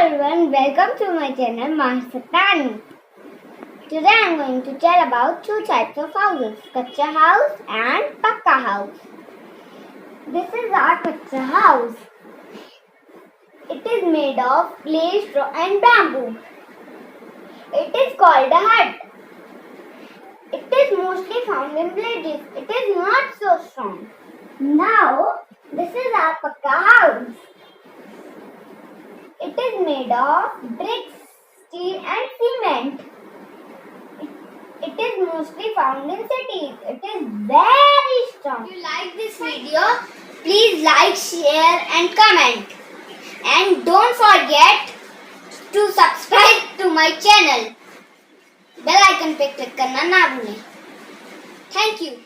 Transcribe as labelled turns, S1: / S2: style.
S1: everyone, welcome to my channel Maahir Satnani. Today I am going to tell about two types of houses, Kutcha house and Pacca house. This is our Kutcha house. It is made of clay, straw and bamboo. It is called a hut. It is mostly found in villages. It is not so strong. Now, this is our Pacca house. It is made of bricks, steel and cement. It is mostly found in cities. It is very strong. If you like this video, please like, share and comment. And don't forget to subscribe to my channel. Bell icon पे click करना ना भूलें. Thank you.